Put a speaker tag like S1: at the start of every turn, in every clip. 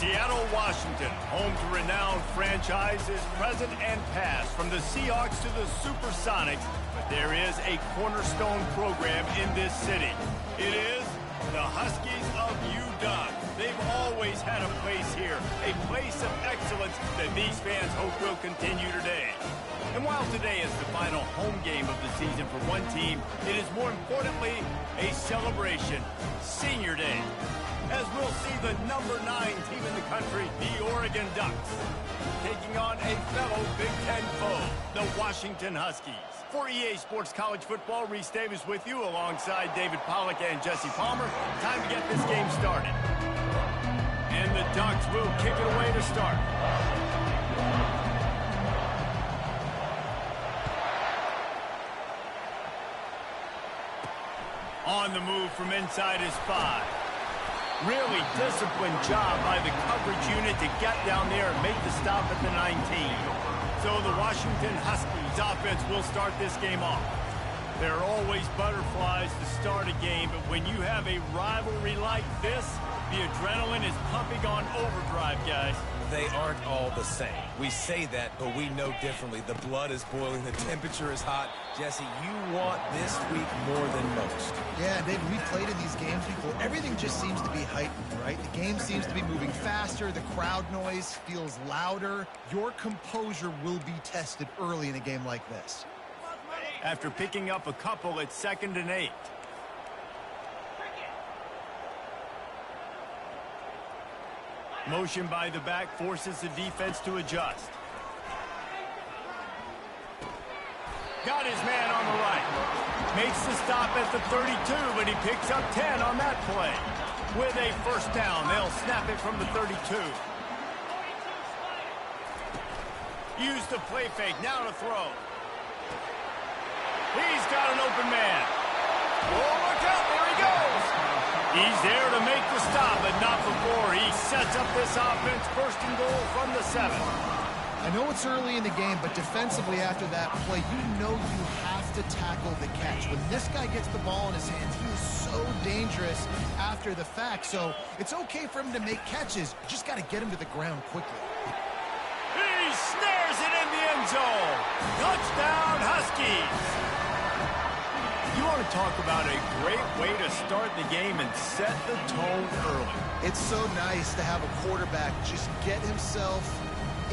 S1: Seattle, Washington, home to renowned franchises present and past, from the Seahawks to the Supersonics, but there is a cornerstone program in this city. It is the Huskies of UW. They've always had a place here, a place of excellence that these fans hope will continue today. And while today is the final home game of the season for one team, it is more importantly a celebration, Senior Day, as we'll see the number 9 team in the country, the Oregon Ducks, taking on a fellow Big Ten foe, the Washington Huskies. For EA Sports College Football, Reese Davis with you alongside David Pollack and Jesse Palmer. Time to get this game started. And the Ducks will kick it away to start. On the move from inside his 5. Really disciplined job by the coverage unit to get down there and make the stop at the 19. So the Washington Huskies offense will start this game off. There are always butterflies to start a game, but when you have a rivalry like this, the adrenaline is pumping on overdrive, guys.
S2: They aren't all the same. We say that, but we know differently. The blood is boiling. The temperature is hot. Jesse, you want this week more than most.
S3: Yeah, David, we played in these games before. Everything just seems to be heightened, right? The game seems to be moving faster. The crowd noise feels louder. Your composure will be tested early in a game like this.
S1: After picking up a couple, it's 2nd and 8. Motion by the back forces the defense to adjust. Got his man on the right. Makes the stop at the 32, but he picks up 10 on that play. With a first down, they'll snap it from the 32. Use the play fake, now to throw. He's got an open man. Oh, look out, there he goes. He's there to make the stop, but not before he sets up this offense. 1st and goal from the 7.
S3: I know it's early in the game, but defensively after that play, you know you have to tackle the catch. When this guy gets the ball in his hands, he is so dangerous after the fact. So it's okay for him to make catches. You just got to get him to the ground quickly.
S1: He snares it in the end zone. Touchdown, Huskies. You want to talk about a great way to start the game and set the tone early.
S3: It's so nice to have a quarterback just get himself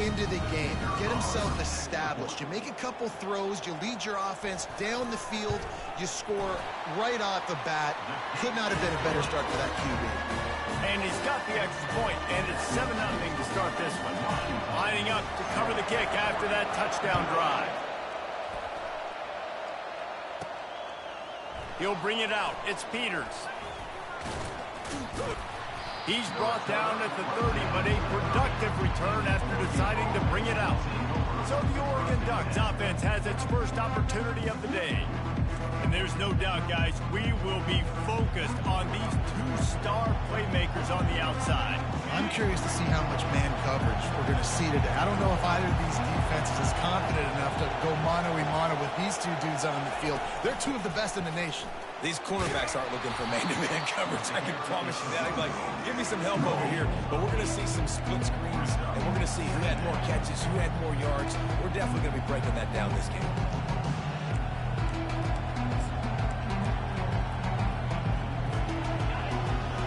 S3: into the game, get himself established. You make a couple throws, you lead your offense down the field, you score right off the bat. Could not have been a better start for that QB.
S1: And he's got the extra point, and it's 7-0 to start this one. Lining up to cover the kick after that touchdown drive. He'll bring it out. It's Peters. He's brought down at the 30, but a productive return after deciding to bring it out. So the Oregon Ducks offense has its first opportunity of the day. And there's no doubt, guys, we will be focused on these 2 star playmakers on the outside.
S3: I'm curious to see how much man coverage we're going to see today. I don't know if either of these defenses is confident enough to go mano-a-mano with these 2 dudes on the field. They're 2 of the best in the nation.
S2: These cornerbacks aren't looking for man-to-man coverage. I can promise you that. I'm like, give me some help over here. But we're going to see some split screens, and we're going to see who had more catches, who had more yards. We're definitely going to be breaking that down this game.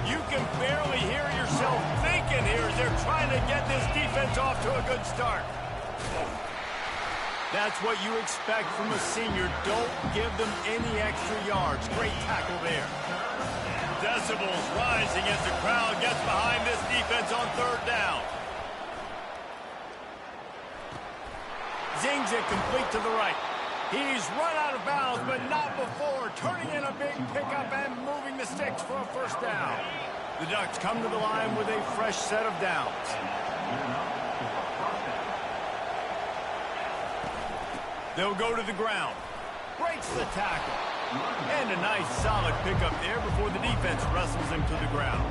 S1: You can barely hear yourself thinking here as they're trying to get this defense off to a good start. That's what you expect from a senior. Don't give them any extra yards. Great tackle there. Decibels rising as the crowd gets behind this defense on 3rd down. Zings it complete to the right. He's run out of bounds, but not before turning in a big pickup and moving the sticks for a first down. The Ducks come to the line with a fresh set of downs. They'll go to the ground. Breaks the tackle. And a nice solid pickup there before the defense wrestles him to the ground.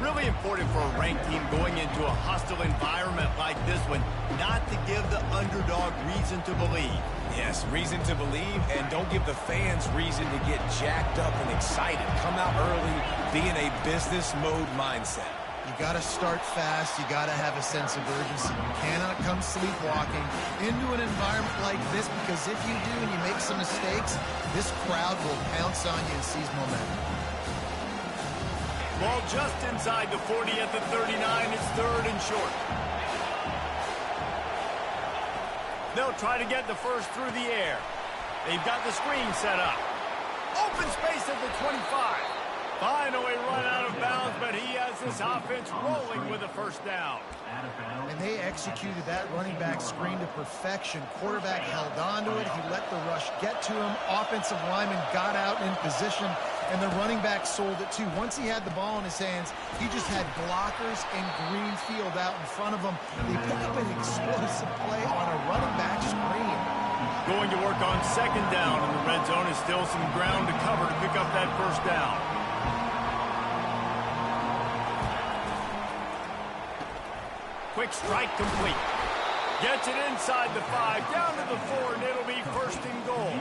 S1: Really important for a ranked team going into a hostile environment like this one, not to give the underdog reason to believe.
S2: Yes, reason to believe, and don't give the fans reason to get jacked up and excited. Come out early, be in a business mode mindset.
S3: You got to start fast. You got to have a sense of urgency. You cannot come sleepwalking into an environment like this, because if you do and you make some mistakes, this crowd will pounce on you and seize momentum.
S1: Ball just inside the 40 at the 39. It's 3rd and short. They'll try to get the first through the air. They've got the screen set up. Open space at the 25. Finally run out of bounds, but he has this offense rolling with a first down.
S3: And they executed that running back screen to perfection. Quarterback held on to it. He let the rush get to him. Offensive lineman got out in position, and the running back sold it too. Once he had the ball in his hands, he just had blockers and green field out in front of him. They picked up an explosive play on a running back screen.
S1: Going to work on 2nd down, and the red zone is still some ground to cover to pick up that first down. Quick strike complete. Gets it inside the 5, down to the 4, and it'll be 1st and goal.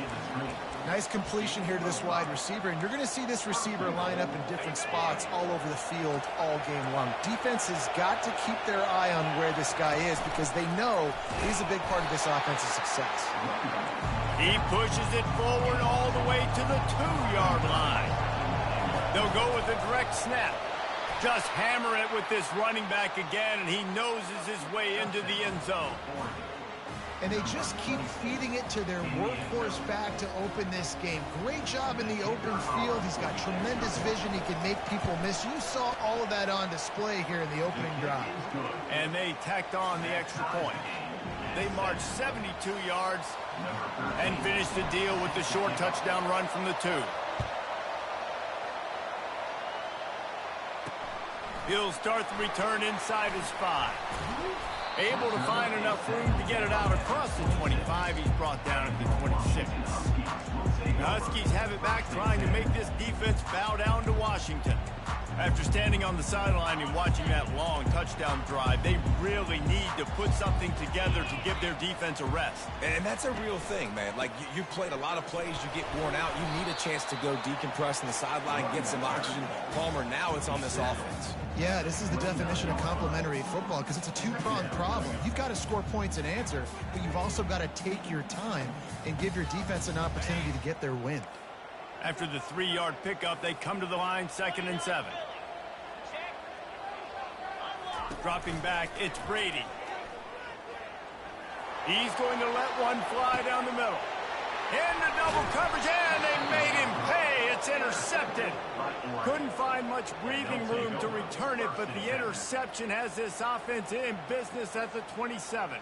S3: Nice completion here to this wide receiver, and you're going to see this receiver line up in different spots all over the field all game long. Defense has got to keep their eye on where this guy is, because they know he's a big part of this offense's success.
S1: He pushes it forward all the way to the 2-yard line. They'll go with a direct snap. Just hammer it with this running back again, and he noses his way into the end zone.
S3: And they just keep feeding it to their workhorse back to open this game. Great job in the open field. He's got tremendous vision. He can make people miss. You saw all of that on display here in the opening drive.
S1: And they tacked on the extra point. They marched 72 yards and finished the deal with the short touchdown run from the 2. He'll start the return inside his 5. Able to find enough room to get it out across the 25. He's brought down at the 26. The Huskies have it back, trying to make this defense bow down to Washington. After standing on the sideline and watching that long touchdown drive, they really need to put something together to give their defense a rest.
S2: And that's a real thing, man. Like, you played a lot of plays, you get worn out, you need a chance to go decompress on the sideline, get some oxygen. Palmer, now it's on this offense.
S3: Yeah, this is the definition of complementary football, because it's a two-pronged problem. You've got to score points and answer, but you've also got to take your time and give your defense an opportunity to get their win.
S1: After the 3-yard pickup, they come to the line, 2nd and 7. Dropping back, it's Brady. He's going to let one fly down the middle. Into double coverage, and they made him pay. It's intercepted. Couldn't find much breathing room to return it, but the interception has this offense in business at the 27.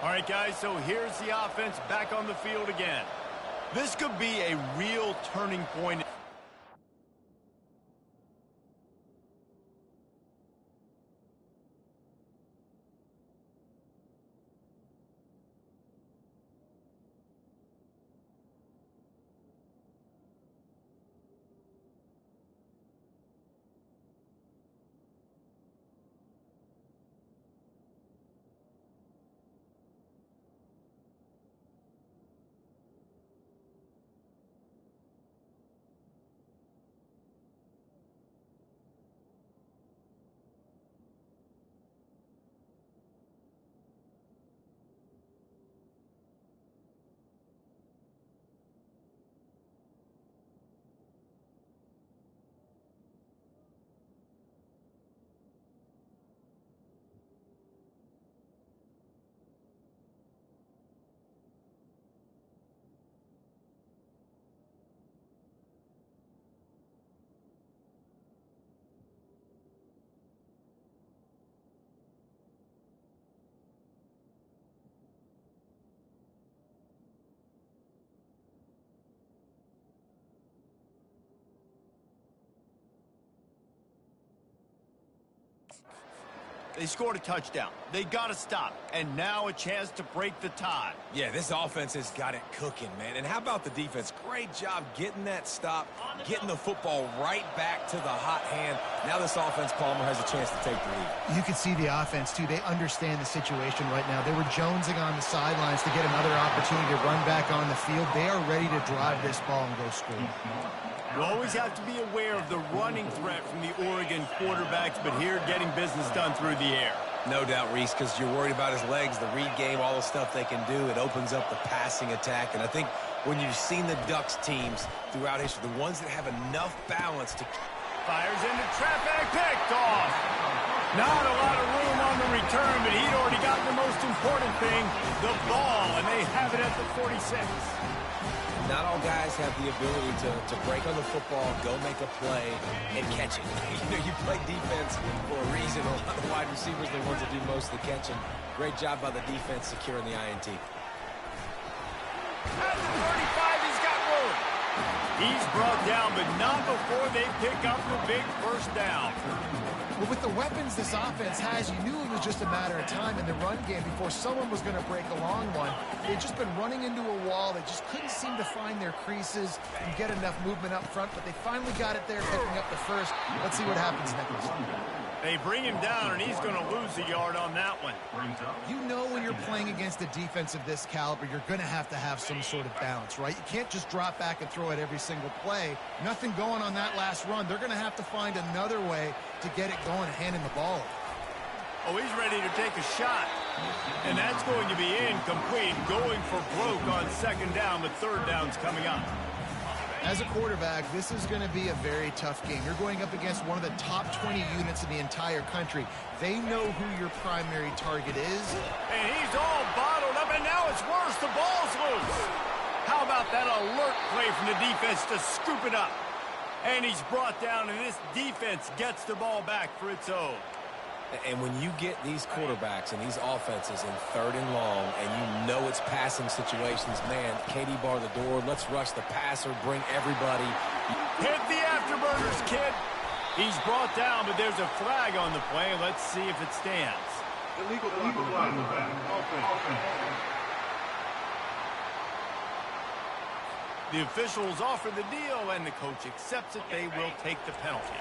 S1: All right, guys, so here's the offense back on the field again. This could be a real turning point. They scored a touchdown. They got to stop. And now a chance to break the tie.
S2: Yeah, this offense has got it cooking, man. And how about the defense? Great job getting that stop, getting the football right back to the hot hand. Now this offense, Palmer, has a chance to take the lead.
S3: You can see the offense, too. They understand the situation right now. They were jonesing on the sidelines to get another opportunity to run back on the field. They are ready to drive this ball and go score.
S1: You always have to be aware of the running threat from the Oregon quarterbacks, but here getting business done through the air.
S2: No doubt, Reese, because you're worried about his legs, the read game, all the stuff they can do. It opens up the passing attack. And I think when you've seen the Ducks teams throughout history, the ones that have enough balance to...
S1: Fires into traffic, picked off. Not a lot of room on the return, but he'd already gotten the most important thing, the ball, and they have it at the 46.
S2: Not all guys have the ability to break on the football, go make a play, and catch it. You play defense for a reason. A lot of the wide receivers are the ones that do most of the catching. Great job by the defense securing the INT.
S1: At the 35, he's got room. He's brought down, but not before they pick up the big first down.
S3: But with the weapons this offense has, you knew it was just a matter of time in the run game before someone was going to break a long one. They'd just been running into a wall. They just couldn't seem to find their creases and get enough movement up front, but they finally got it there, picking up the first. Let's see what happens next.
S1: They bring him down, and he's going to lose a yard on that one.
S3: You know when you're playing against a defense of this caliber, you're going to have some sort of balance, right? You can't just drop back and throw it every single play. Nothing going on that last run. They're going to have to find another way to get it going and handing the ball.
S1: Oh, he's ready to take a shot. And that's going to be incomplete, going for broke on second down, but third down's coming up.
S3: As a quarterback, this is going to be a very tough game. You're going up against one of the top 20 units in the entire country. They know who your primary target is.
S1: And he's all bottled up, and now it's worse. The ball's loose. How about that alert play from the defense to scoop it up? And he's brought down, and this defense gets the ball back for its own.
S2: And when you get these quarterbacks and these offenses in third and long, and you know it's passing situations, man, Katie bar the door, let's rush the passer, bring everybody.
S1: Hit the afterburners, kid. He's brought down, but there's a flag on the play. Let's see if it stands.
S4: Illegal flag.
S1: The officials offer the deal, and the coach accepts it. They will take the penalty.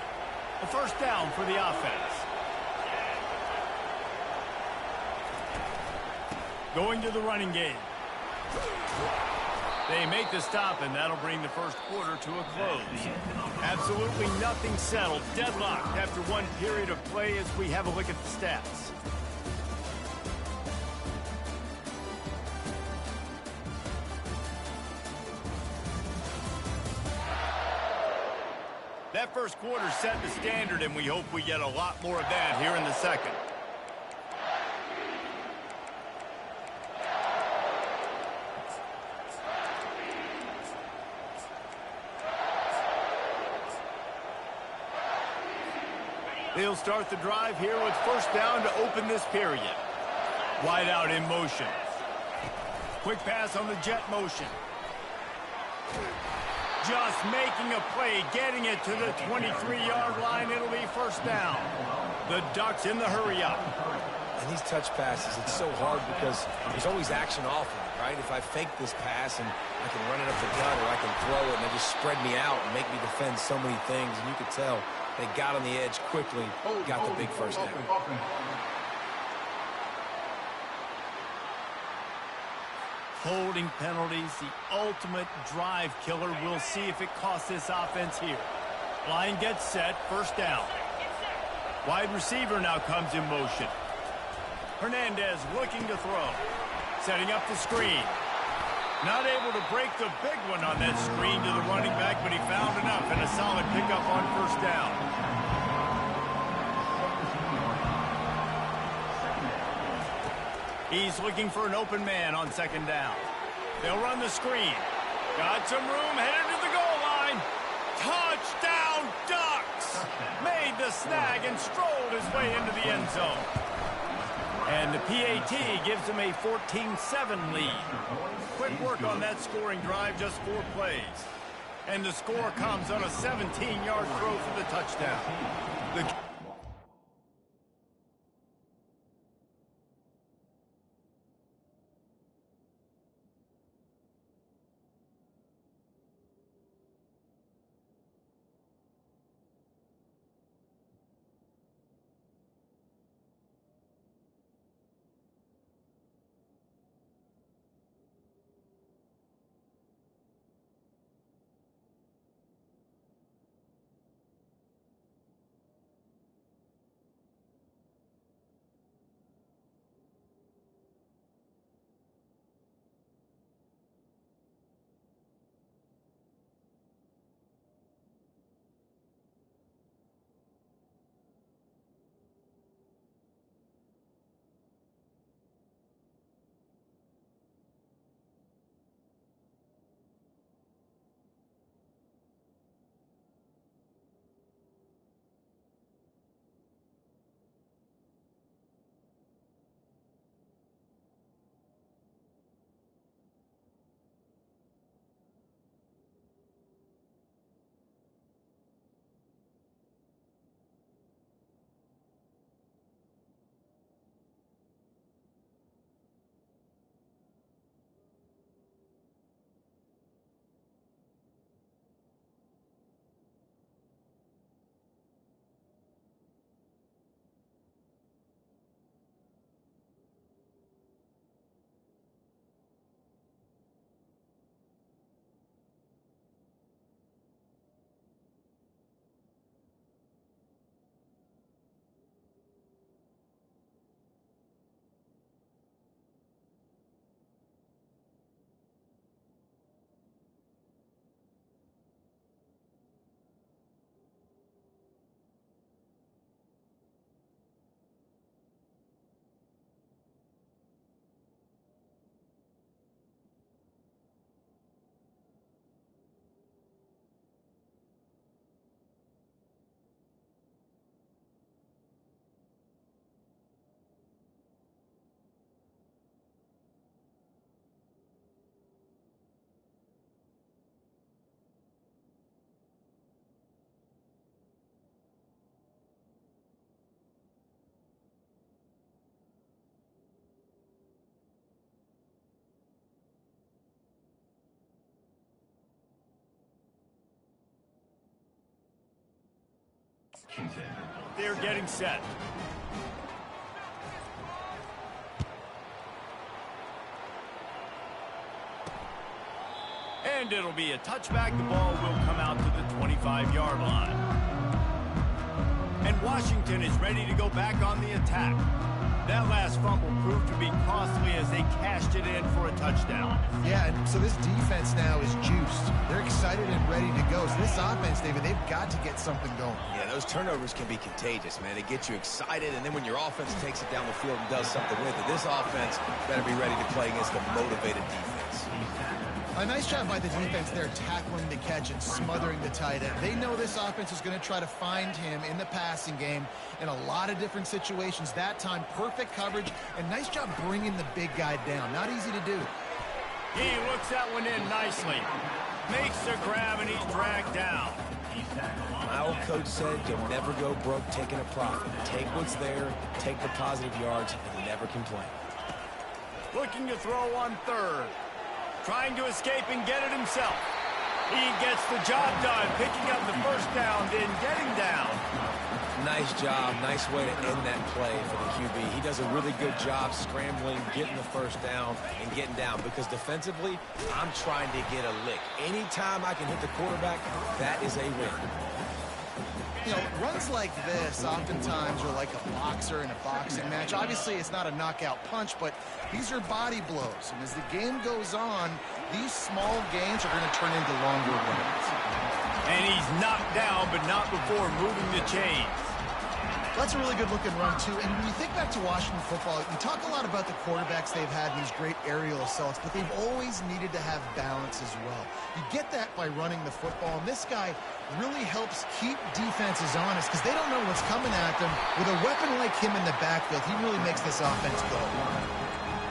S1: A first down for the offense. Going to the running game. They make the stop, and that'll bring the first quarter to a close. Absolutely nothing settled. Deadlocked after one period of play as we have a look at the stats. That first quarter set the standard, and we hope we get a lot more of that here in the second. They'll start the drive here with first down to open this period. Wide out in motion. Quick pass on the jet motion. Just making a play, getting it to the 23-yard line. It'll be first down. The Ducks in the hurry-up.
S2: And these touch passes, it's so hard because there's always action off of it, right? If I fake this pass and I can run it up the gut, or I can throw it and they just spread me out and make me defend so many things, and you could tell they got on the edge quickly, got the big first down.
S1: Holding penalties, the ultimate drive killer. We'll see if it costs this offense here. Line gets set, first down. Wide receiver now comes in motion. Hernandez looking to throw. Setting up the screen. Not able to break the big one on that screen to the running back, but he found enough and a solid pickup on first down. He's looking for an open man on second down. They'll run the screen. Got some room, headed to the goal line. Touchdown, Ducks! Made the snag and strolled his way into the end zone. And the PAT gives him a 14-7 lead. Quick work on that scoring drive, just 4 plays. And the score comes on a 17-yard throw for the touchdown. They're getting set. And it'll be a touchback. The ball will come out to the 25-yard line. And Washington is ready to go back on the attack. That last fumble proved to be costly as they cashed it in for a touchdown.
S3: Yeah, and so this defense now is juiced. They're excited and ready to go. So this offense, David, they've got to get something going.
S2: Yeah, those turnovers can be contagious, man. They get you excited, and then when your offense takes it down the field and does something with it, this offense better be ready to play against a motivated defense.
S3: A nice job by the defense there, tackling the catch and smothering the tight end. They know this offense is going to try to find him in the passing game in a lot of different situations. That time, perfect coverage, and nice job bringing the big guy down. Not easy to do.
S1: He looks that one in nicely. Makes the grab, and he's dragged down.
S2: My old coach said you'll never go broke taking a profit. Take what's there, take the positive yards, and never complain.
S1: Looking to throw on third. Trying to escape and get it himself. He gets the job done, picking up the first down, then getting down.
S2: Nice job. Nice way to end that play for the QB. He does a really good job scrambling, getting the first down, and getting down. Because defensively, I'm trying to get a lick. Anytime I can hit the quarterback, that is a win.
S3: You know, runs like this oftentimes are like a boxer in a boxing match. Obviously, it's not a knockout punch, but these are body blows. And as the game goes on, these small gains are going to turn into longer runs.
S1: And he's knocked down, but not before moving the chains.
S3: That's a really good-looking run, too. And when you think back to Washington football, you talk a lot about the quarterbacks they've had in these great aerial assaults, but they've always needed to have balance as well. You get that by running the football, and this guy really helps keep defenses honest because they don't know what's coming at them. With a weapon like him in the backfield, he really makes this offense go.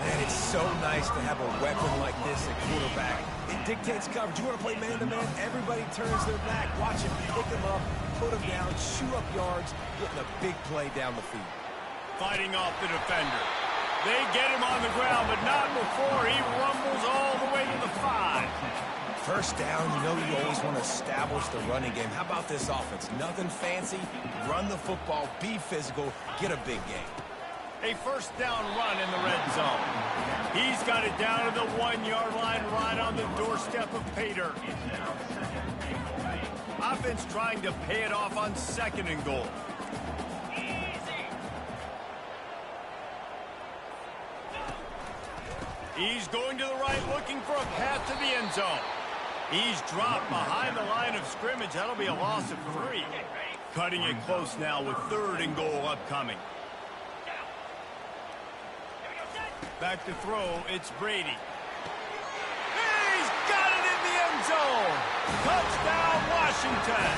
S2: Man, it's so nice to have a weapon like this at quarterback. It dictates coverage. You want to play man-to-man? Everybody turns their back. Watch him pick him up, put him down, chew up yards, getting a big play down the field.
S1: Fighting off the defender. They get him on the ground, but not before he rumbles all the way to the 5.
S2: First down, you know you always want to establish the running game. How about this offense? Nothing fancy. Run the football, be physical, get a big game.
S1: A first down run in the red zone. He's got it down to the 1-yard line right on the doorstep of Pater. Offense trying to pay it off on 2nd and goal. He's going to the right, looking for a path to the end zone. He's dropped behind the line of scrimmage. That'll be a loss of 3. Cutting it close now with 3rd and goal upcoming. Back to throw, it's Brady. He's got it in the end zone. Touchdown, Washington.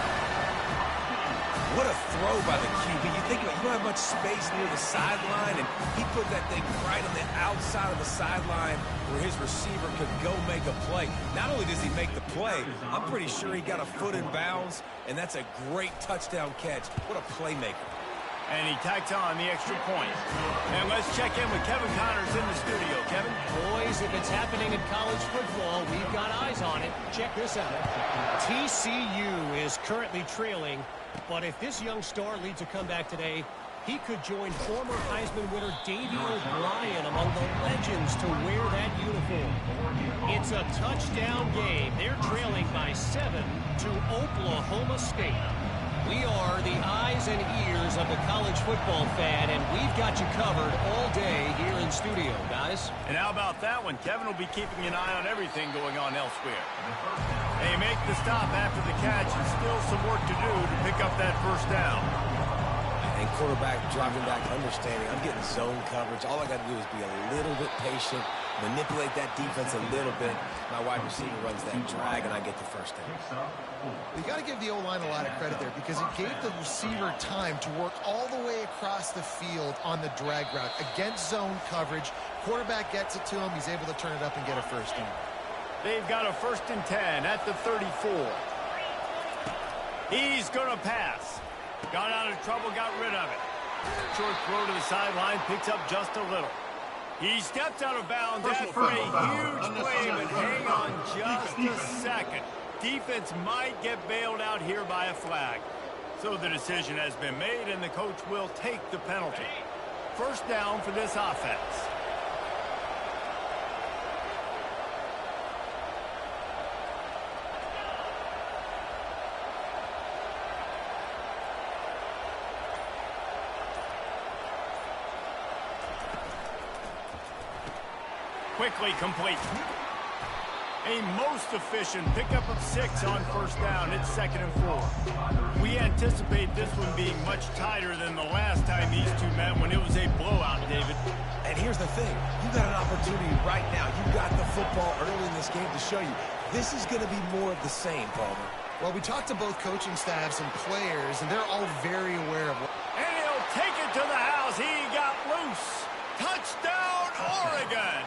S2: What a throw by the QB. You think about it, you don't have much space near the sideline, and he put that thing right on the outside of the sideline where his receiver could go make a play. Not only does he make the play, I'm pretty sure he got a foot in bounds, and that's a great touchdown catch. What a playmaker.
S1: And he tacks on the extra point. And let's check in with Kevin Connors in the studio. Kevin?
S4: Boys, if it's happening in college football, we've got eyes on it. Check this out. TCU is currently trailing, but if this young star leads a comeback today, he could join former Heisman winner Davey O'Brien among the legends to wear that uniform. It's a touchdown game. They're trailing by 7 to Oklahoma State. We are the eyes and ears of the college football fan, and we've got you covered all day here in studio, guys.
S1: And how about that one? Kevin will be keeping an eye on everything going on elsewhere. They make the stop after the catch, and still some work to do to pick up that first down.
S2: And quarterback dropping back, understanding I'm getting zone coverage. All I got to do is be a little bit patient, manipulate that defense a little bit. My wide receiver runs that drag, and I get the first down.
S3: You got to give the O-line a lot of credit there because it gave the receiver time to work all the way across the field on the drag route against zone coverage. Quarterback gets it to him. He's able to turn it up and get a first down.
S1: They've got a 1st and 10 at the 34. He's going to pass. Got out of trouble, got rid of it. Short throw to the sideline, picks up just a little. He steps out of bounds after a huge play, but hang on just a second. Defense might get bailed out here by a flag. So the decision has been made, and the coach will take the penalty. First down for this offense. Quickly complete. A most efficient pickup of 6 on first down. It's 2nd and 4. We anticipate this one being much tighter than the last time these two met when it was a blowout, David.
S2: And here's the thing. You got an opportunity right now. You got the football early in this game to show you. This is going to be more of the same, Palmer.
S3: Well, we talked to both coaching staffs and players, and they're all very aware of what...
S1: And he'll take it to the house. He got loose. Touchdown, Oregon!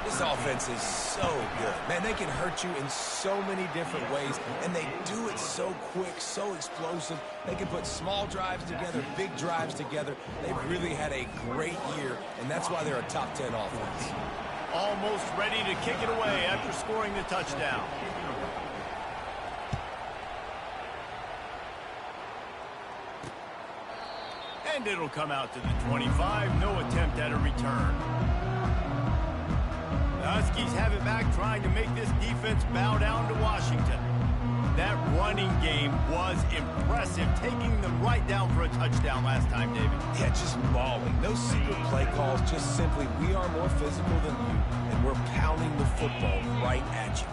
S2: This offense is so good. Man, they can hurt you in so many different ways, and they do it so quick, so explosive. They can put small drives together, big drives together. They've really had a great year, and that's why they're a top 10 offense.
S1: Almost ready to kick it away after scoring the touchdown. And it'll come out to the 25. No attempt at a return. The Huskies have it back, trying to make this defense bow down to Washington. That running game was impressive, taking them right down for a touchdown last time, David.
S2: Yeah, just mauling. No secret play calls, just simply, we are more physical than you, and we're pounding the football right at you.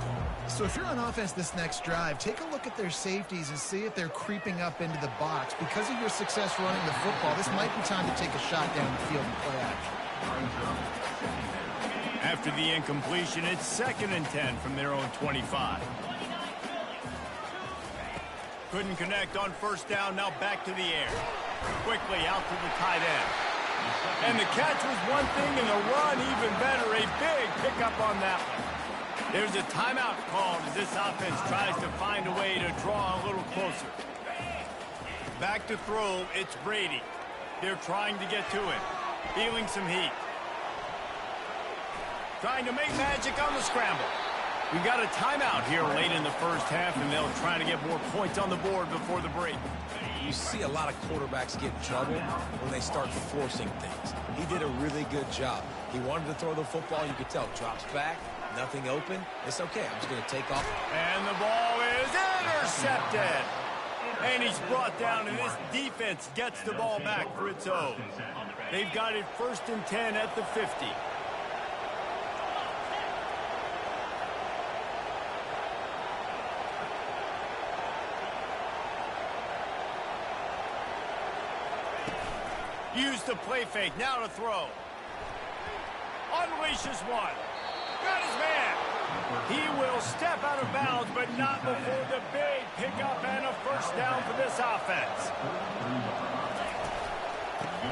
S3: So if you're on offense this next drive, take a look at their safeties and see if they're creeping up into the box. Because of your success running the football, this might be time to take a shot down the field and play action.
S1: After the incompletion, it's 2nd and 10 from their own 25. Couldn't connect on first down, now back to the air. Quickly out to the tight end. And the catch was one thing, and the run even better. A big pickup on that one. There's a timeout called as this offense tries to find a way to draw a little closer. Back to throw, it's Brady. They're trying to get to him. Feeling some heat. Trying to make magic on the scramble. We've got a timeout here late in the first half, and they'll try to get more points on the board before the break.
S2: You see a lot of quarterbacks get in trouble when they start forcing things. He did a really good job. He wanted to throw the football. You could tell. Drops back. Nothing open. It's okay. I'm just going to take off.
S1: And the ball is intercepted. And he's brought down, and this defense gets the ball back for its own. They've got it 1st and 10 at the 50. Used the play fake. Now to throw. Unleashes one. Got his man. He will step out of bounds, but not before the big pickup and a first down for this offense.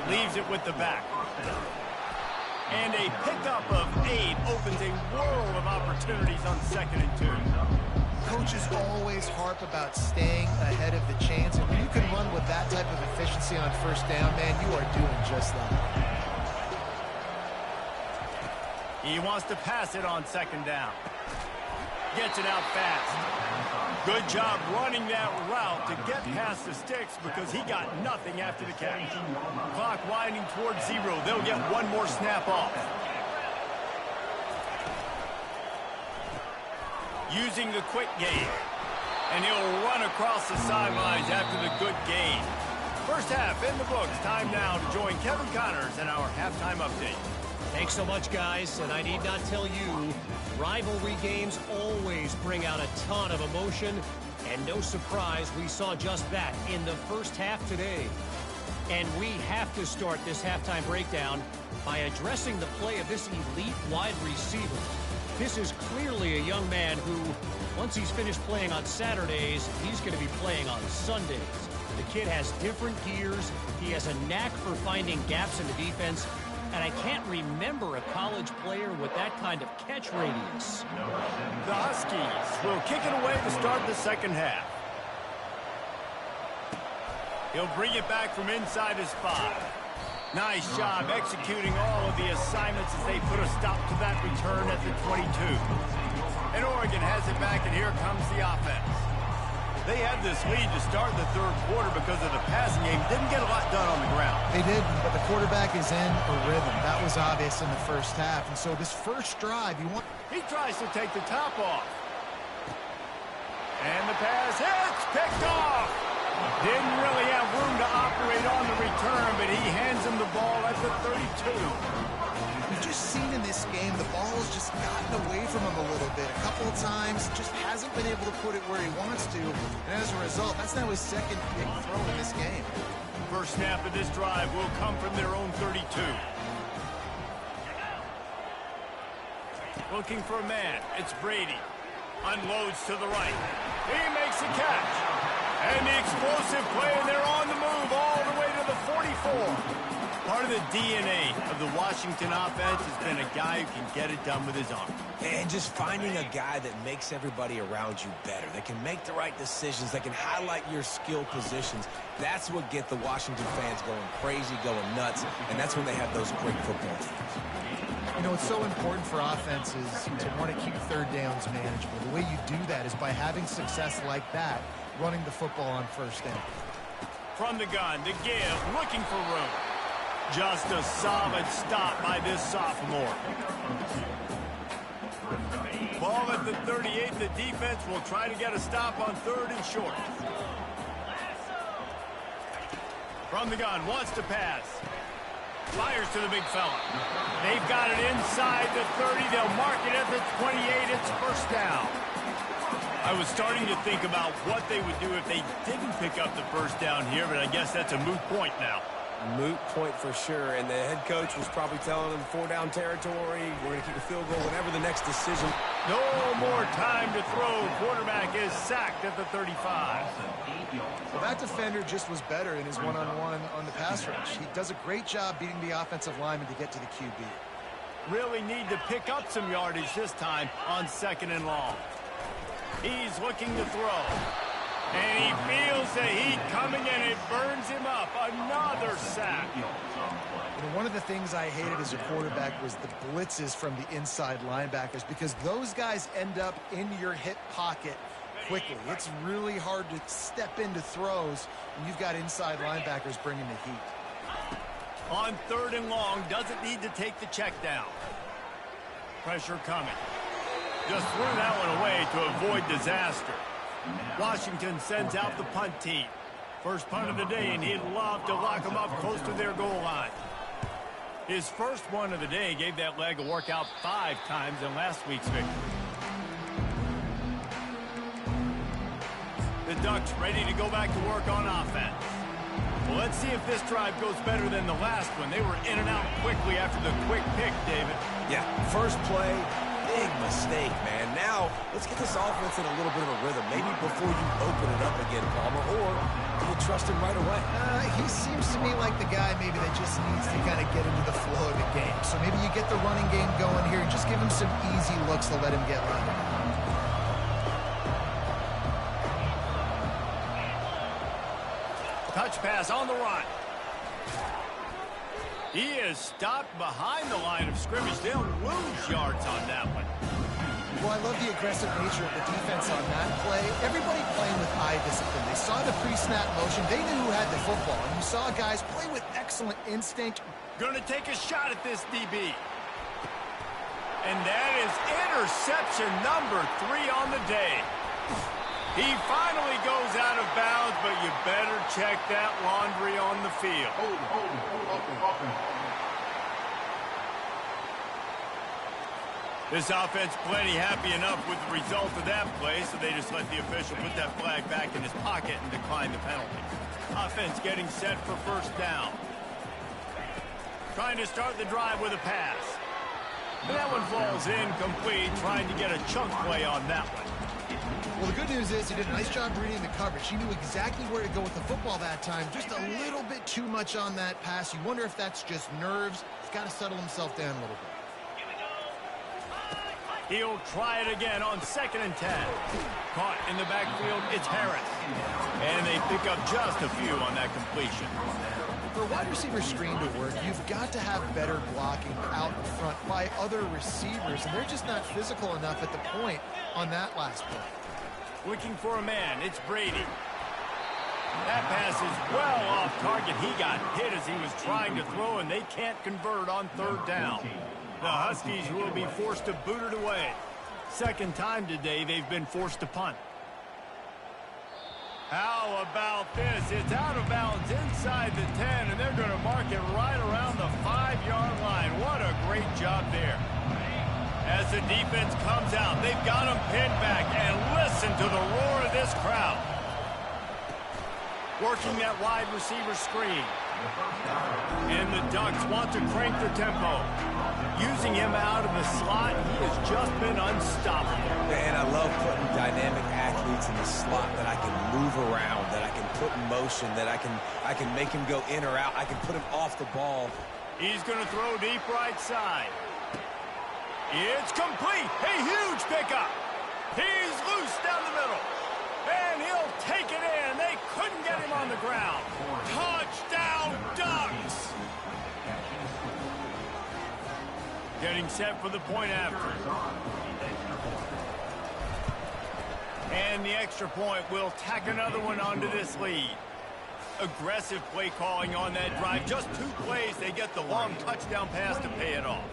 S1: Leaves it with the back. And a pickup of 8 opens a world of opportunities on 2nd and 2.
S3: Coaches always harp about staying ahead of the chains, and when you can run with that type of efficiency on first down, man, you are doing just that.
S1: He wants to pass it on 2nd down. Gets it out fast. Good job running that route to get past the sticks because he got nothing after the catch. Clock winding towards 0. They'll get one more snap off. Using the quick game. And he'll run across the sidelines after the good gain. First half in the books. Time now to join Kevin Connors in our halftime update.
S4: Thanks so much, guys, and I need not tell you, rivalry games always bring out a ton of emotion, and no surprise, we saw just that in the first half today. And we have to start this halftime breakdown by addressing the play of this elite wide receiver. This is clearly a young man who, once he's finished playing on Saturdays, he's going to be playing on Sundays. The kid has different gears. He has a knack for finding gaps in the defense. And I can't remember a college player with that kind of catch radius.
S1: The Huskies will kick it away to start the second half. He'll bring it back from inside his 5. Nice job executing all of the assignments as they put a stop to that return at the 22. And Oregon has it back, and here comes the offense. They had this lead to start the third quarter because of the passing game. Didn't get a lot done on the ground.
S3: They did, but the quarterback is in a rhythm. That was obvious in the first half. And so this first drive,
S1: he tries to take the top off. And the pass hits, picked off. Didn't really have room to operate on the return, but he hands him the ball at the 32.
S3: We've just seen in this game the ball has just gotten away from him a little bit. A couple of times, just hasn't been able to put it where he wants to. And as a result, that's now his second big throw in this game.
S1: First snap of this drive will come from their own 32. Looking for a man. It's Brady. Unloads to the right. He makes the catch. And the explosive play, and they're on the move all the way to the 44. Part of the DNA of the Washington offense has been a guy who can get it done with his arm.
S2: And just finding a guy that makes everybody around you better, that can make the right decisions, that can highlight your skill positions. That's what gets the Washington fans going crazy, going nuts, and that's when they have those great football teams.
S3: You know, it's so important for offenses to want to keep third downs manageable. The way you do that is by having success like that, running the football on first down.
S1: From the gun, the give, looking for room. Just a solid stop by this sophomore. Ball at the 38. The defense will try to get a stop on third and short. From the gun, wants to pass. Fires to the big fella. They've got it inside the 30. They'll mark it at the 28. It's first down. I was starting to think about what they would do if they didn't pick up the first down here, but I guess that's a moot point now.
S2: Moot point for sure, and the head coach was probably telling them 4-down territory. We're going to keep a field goal whenever the next decision.
S1: No more time to throw. Quarterback is sacked at the 35.
S3: Well, that defender just was better in his one-on-one on the pass rush. He does a great job beating the offensive lineman to get to the QB.
S1: Really need to pick up some yardage this time on second and long. He's looking to throw. And he feels the heat coming, and it burns him up. Another sack.
S3: You know, one of the things I hated as a quarterback was the blitzes from the inside linebackers, because those guys end up in your hip pocket quickly. It's really hard to step into throws when you've got inside linebackers bringing the heat.
S1: On third and long, doesn't need to take the check down. Pressure coming. Just threw that one away to avoid disaster. Washington sends out the punt team. First punt of the day, and he'd love to lock them up close to their goal line. His first one of the day gave that leg a workout 5 times in last week's victory. The Ducks ready to go back to work on offense. Well, let's see if this drive goes better than the last one. They were in and out quickly after the quick pick, David.
S2: Yeah, first play, big mistake, man. Now, let's get this offense in a little bit of a rhythm. Maybe before you open it up again, Palmer, or do you trust him right away?
S3: He seems to me like the guy maybe that just needs to kind of get into the flow of the game. So maybe you get the running game going here and just give him some easy looks to let him get level.
S1: Touch pass on the run. He is stopped behind the line of scrimmage. They'll lose yards on that one.
S3: Well, I love the aggressive nature of the defense on that play. Everybody playing with eye discipline. They saw the pre-snap motion. They knew who had the football. And you saw guys play with excellent instinct.
S1: Going to take a shot at this DB. And that is interception number 3 on the day. He finally goes out of bounds, but you better check that laundry on the field. This offense plenty happy enough with the result of that play, so they just let the official put that flag back in his pocket and decline the penalty. Offense getting set for first down. Trying to start the drive with a pass. And that one falls incomplete, trying to get a chunk play on that one.
S3: Well, the good news is he did a nice job reading the coverage. He knew exactly where to go with the football that time. Just a little bit too much on that pass. You wonder if that's just nerves. He's got to settle himself down a little bit.
S1: He'll try it again on 2nd and 10. Caught in the backfield, it's Harris. And they pick up just a few on that completion.
S3: For a wide receiver screen to work, you've got to have better blocking out in front by other receivers, and they're just not physical enough at the point on that last play.
S1: Looking for a man. It's Brady. That pass is well off target. He got hit as he was trying to throw, and they can't convert on third down. The Huskies will be forced to boot it away. Second time today they've been forced to punt. How about this? It's out of bounds inside the 10, and they're going to mark it right around the 5-yard line. What a great job there. As the defense comes out, they've got them pinned back, and listen to the roar of this crowd. Working that wide receiver screen. And the Ducks want to crank the tempo. Using him out of the slot, he has just been unstoppable.
S2: And I love putting dynamic athletes in the slot that I can move around, that I can put in motion, that I can make him go in or out. I can put him off the ball.
S1: He's going to throw deep right side. It's complete. A huge pickup. He's loose down the middle. And he'll take it in. They couldn't get him on the ground. Touchdown, Ducks! Getting set for the point after. And the extra point will tack another one onto this lead. Aggressive play calling on that drive. Just 2 plays, they get the long touchdown pass to pay it off.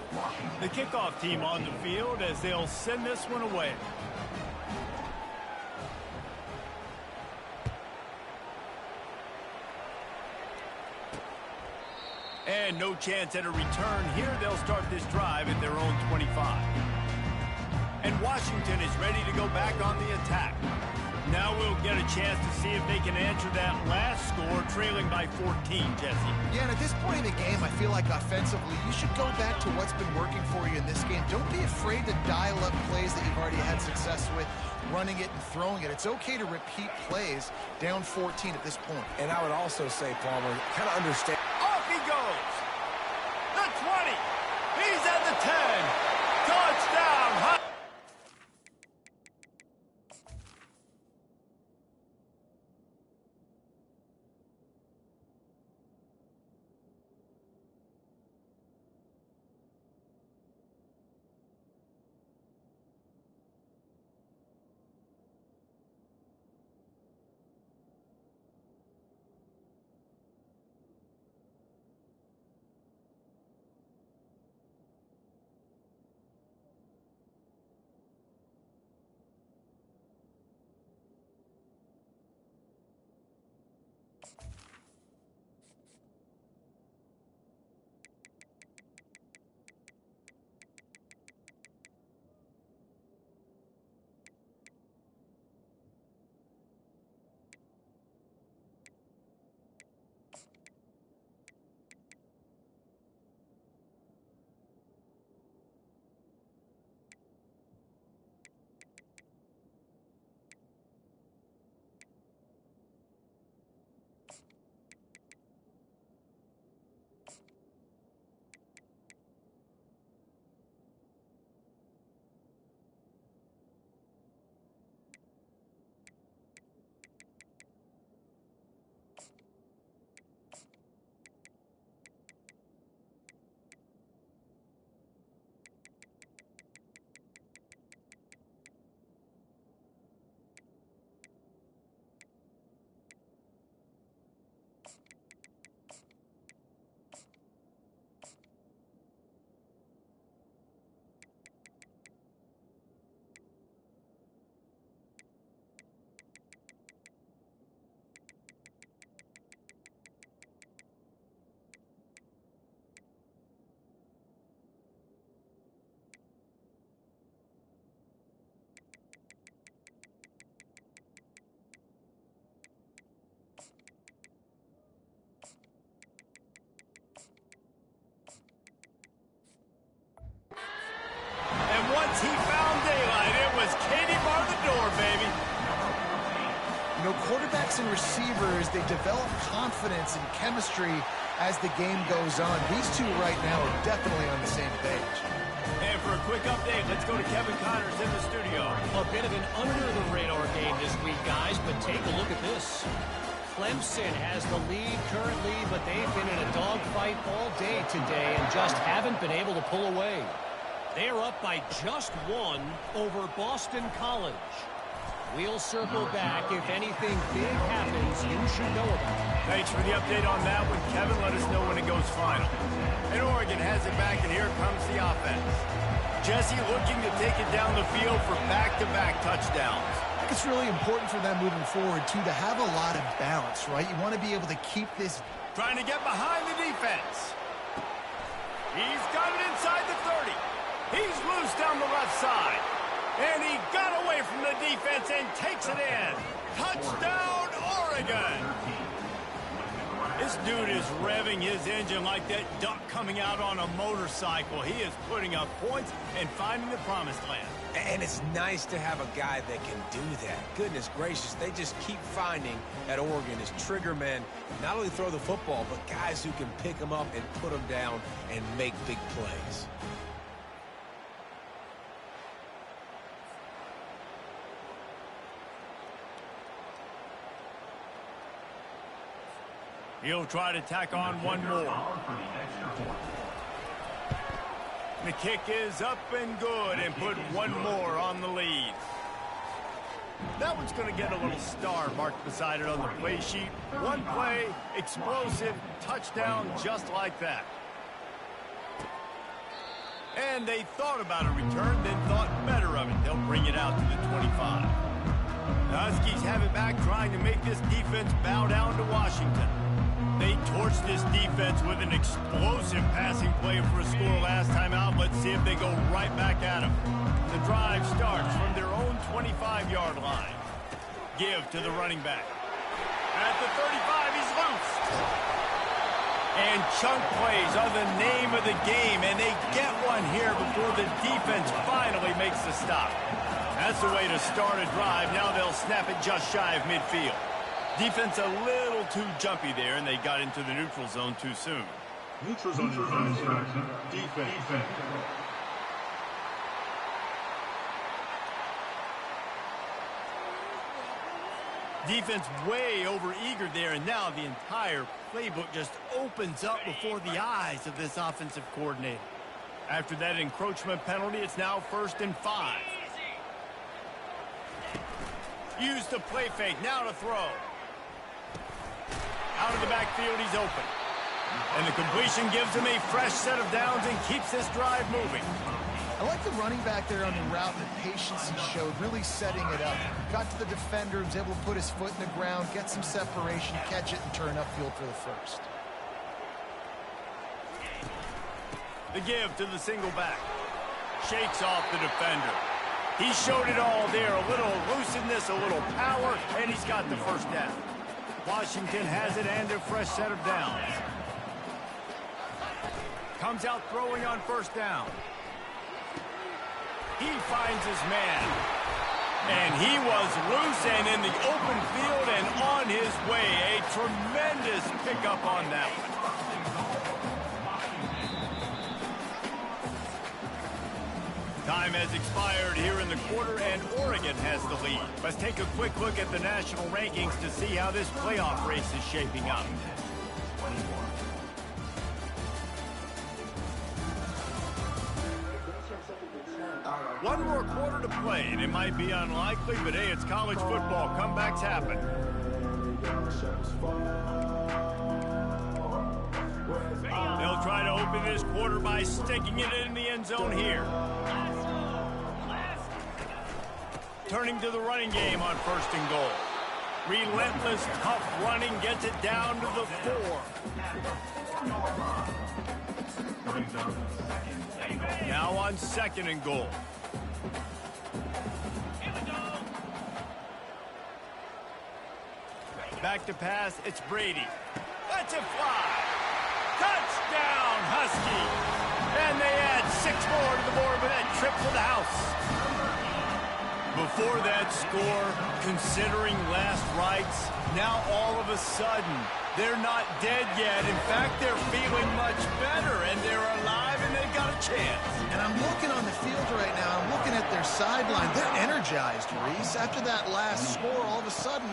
S1: The kickoff team on the field as they'll send this one away. And no chance at a return here. They'll start this drive at their own 25. And Washington is ready to go back on the attack. Now we'll get a chance to see if they can answer that last score, trailing by 14, Jesse.
S3: Yeah, and at this point in the game, I feel like offensively, you should go back to what's been working for you in this game. Don't be afraid to dial up plays that you've already had success with, running it and throwing it. It's okay to repeat plays down 14 at this point.
S2: And I would also say, Palmer, kind of understand.
S1: Off he goes. The 20. He's at the 10. Touchdown. Once he found daylight, it was Katie bar the door, baby.
S3: You know, quarterbacks and receivers, they develop confidence and chemistry as the game goes on. These two right now are definitely on the same page.
S1: And for a quick update, let's go to Kevin Connors in the studio.
S4: A bit of an under-the-radar game this week, guys, but take a look at this. Clemson has the lead currently, but they've been in a dogfight all day today and just haven't been able to pull away. They're up by just 1 over Boston College. We'll circle back. If anything big happens, you should know about it.
S1: Thanks for the update on that one, Kevin. Let us know when it goes final. And Oregon has it back, and here comes the offense. Jesse looking to take it down the field for back-to-back touchdowns.
S3: I think it's really important for them moving forward, too, to have a lot of balance, right? You want to be able to keep this.
S1: Trying to get behind the defense. He's got it inside the 30. He's loose down the left side. And he got away from the defense and takes it in. Touchdown, Oregon! This dude is revving his engine like that duck coming out on a motorcycle. He is putting up points and finding the promised land.
S2: And it's nice to have a guy that can do that. Goodness gracious, they just keep finding at Oregon is trigger men, not only throw the football, but guys who can pick them up and put them down and make big plays.
S1: He'll try to tack on one more. The kick is up and good and put one more on the lead. That one's going to get a little star marked beside it on the play sheet. One play, explosive, touchdown just like that. And they thought about a return, then thought better of it. They'll bring it out to the 25. The Huskies have it back, trying to make this defense bow down to Washington. They torched this defense with an explosive passing play for a score last time out. Let's see if they go right back at them. The drive starts from their own 25-yard line. Give to the running back. At the 35, he's loose. And chunk plays are the name of the game, and they get one here before the defense finally makes the stop. That's the way to start a drive. Now they'll snap it just shy of midfield. Defense a little too jumpy there, and they got into the neutral zone too soon.
S5: Neutral zone defense.
S1: Defense way over eager there, and now the entire playbook just opens up before the eyes of this offensive coordinator. After that encroachment penalty, it's now 1st and 5. Use the play fake, now to throw. Out of the backfield, he's open. And the completion gives him a fresh set of downs and keeps this drive moving.
S3: I like the running back there on the route and the patience he showed, really setting it up. Got to the defender, was able to put his foot in the ground, get some separation, catch it, and turn upfield for the first.
S1: The give to the single back. Shakes off the defender. He showed it all there, a little elusiveness, a little power, and he's got the first down. Washington has it and a fresh set of downs. Comes out throwing on 1st down. He finds his man. And he was loose and in the open field and on his way. A tremendous pickup on that one. Time has expired here in the quarter, and Oregon has the lead. Let's take a quick look at the national rankings to see how this playoff race is shaping up. One more quarter to play, and it might be unlikely, but hey, it's college football. Comebacks happen. They'll try to open this quarter by sticking it in the end zone here. Turning to the running game on 1st and goal. Relentless, tough running gets it down to the 4. Now on 2nd and goal. Back to pass, it's Brady. Let's it fly. Touchdown, Huskies. And they add 6 more to the board with that trip to the house. Before that score, considering last rites, now all of a sudden, they're not dead yet. In fact, they're feeling much better, and they're alive, and they've got a chance.
S3: And I'm looking on the field right now. I'm looking at their sideline. They're energized, Reese. After that last score, all of a sudden,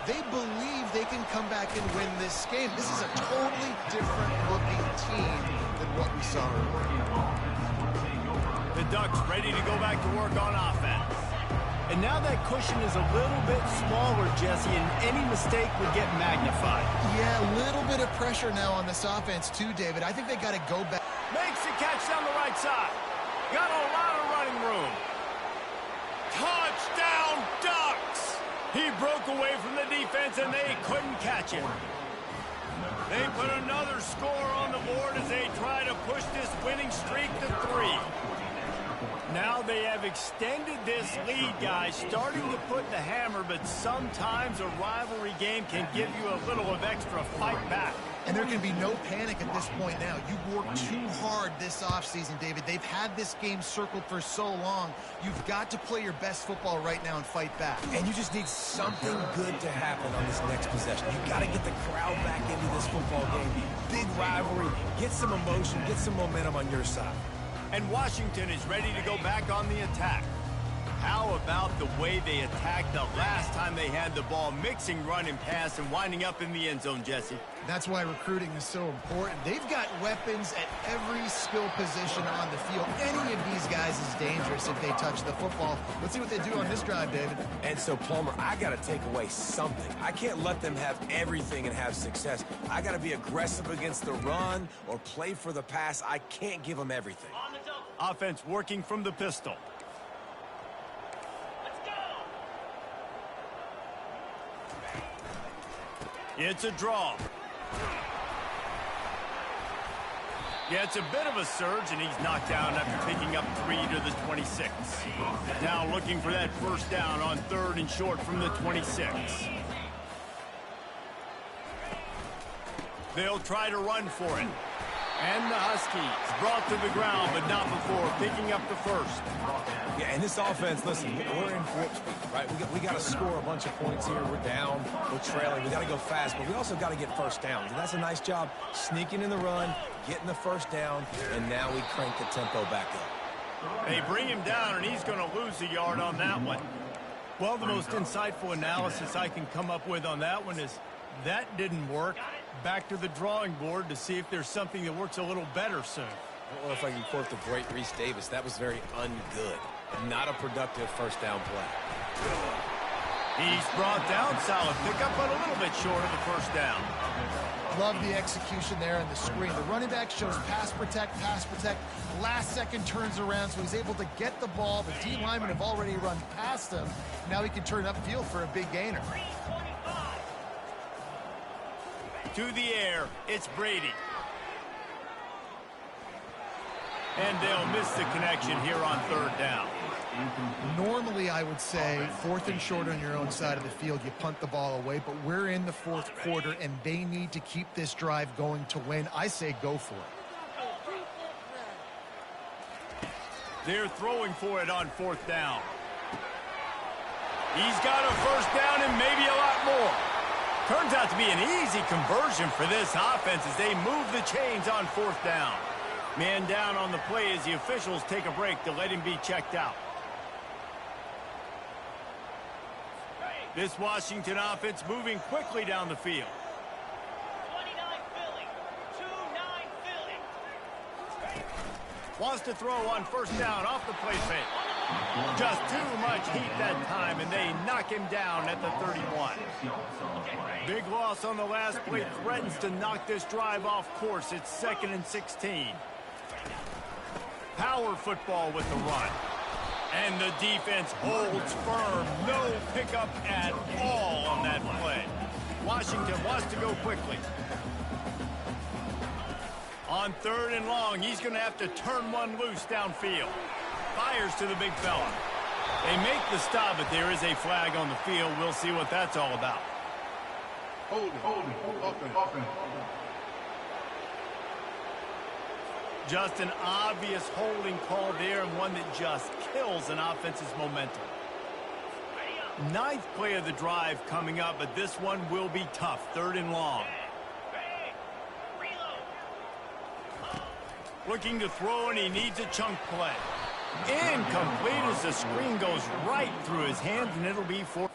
S3: they believe they can come back and win this game. This is a totally different-looking team than what we saw earlier.
S1: The Ducks ready to go back to work on offense. And now that cushion is a little bit smaller, Jesse, and any mistake would get magnified.
S3: Yeah, a little bit of pressure now on this offense too, David. I think they got to go back.
S1: Makes the catch down the right side. Got a lot of running room. Touchdown Ducks! He broke away from the defense, and they couldn't catch him. They put another score on the board as they try to push this winning streak to 3. Now they have extended this lead, guys, starting to put the hammer, but sometimes a rivalry game can give you a little of extra fight back.
S3: And there can be no panic at this point now. You worked too hard this offseason, David. They've had this game circled for so long. You've got to play your best football right now and fight back.
S2: And you just need something good to happen on this next possession. You got to get the crowd back into this football game. Big rivalry. Get some emotion. Get some momentum on your side.
S1: And Washington is ready to go back on the attack. How about the way they attacked the last time they had the ball, mixing run and pass and winding up in the end zone, Jesse?
S3: That's why recruiting is so important. They've got weapons at every skill position on the field. Any of these guys is dangerous if they touch the football. Let's see what they do on this drive, David.
S2: And so, Palmer, I got to take away something. I can't let them have everything and have success. I got to be aggressive against the run or play for the pass. I can't give them everything.
S1: Offense working from the pistol. It's a draw. Yeah, it's a bit of a surge, and he's knocked down after picking up 3 to the 26. Now looking for that first down on 3rd and short from the 26. They'll try to run for it. And the Huskies brought to the ground, but not before picking up the first.
S2: Yeah, and this offense, listen, we're in warp speed, right? We got to score a bunch of points here. We're down. We're trailing. We got to go fast, but we also got to get first downs. And that's a nice job sneaking in the run, getting the first down, and now we crank the tempo back up.
S1: They bring him down, and he's going to lose a yard on that one. Well, the most insightful analysis I can come up with on that one is that didn't work. Back to the drawing board to see if there's something that works a little better soon.
S2: I don't know if I can quote the great Reese Davis. That was very ungood. Not a productive first down play.
S1: He's brought down. Solid pickup, but a little bit short of the first down.
S3: Love the execution there on the screen. The running back shows pass protect. Last second turns around, so he's able to get the ball. The D linemen have already run past him. Now he can turn upfield for a big gainer.
S1: To the air, it's Brady. And they'll miss the connection here on 3rd down.
S3: Normally, I would say 4th and short on your own side of the field, you punt the ball away, but we're in the 4th quarter, and they need to keep this drive going to win. I say go for it.
S1: They're throwing for it on 4th down. He's got a first down and maybe a lot more. Turns out to be an easy conversion for this offense as they move the chains on 4th down. Man down on the play as the officials take a break to let him be checked out. This Washington offense moving quickly down the field.
S6: 29 Philly, 2-9 Philly.
S1: Wants to throw on first down off the play fake. Just too much heat that time, and they knock him down at the 31. Big loss on the last play threatens to knock this drive off course. It's 2nd and 16. Power football with the run. And the defense holds firm. No pickup at all on that play. Washington wants to go quickly. On 3rd and long, he's going to have to turn one loose downfield. Fires to the big fella. They make the stop, but there is a flag on the field. We'll see what that's all about.
S5: Holding, offense.
S1: Just an obvious holding call there, and one that just kills an offense's momentum. 9th play of the drive coming up, but this one will be tough. 3rd and long. Looking to throw, and he needs a chunk play. Incomplete as the screen goes right through his hands, and it'll be for...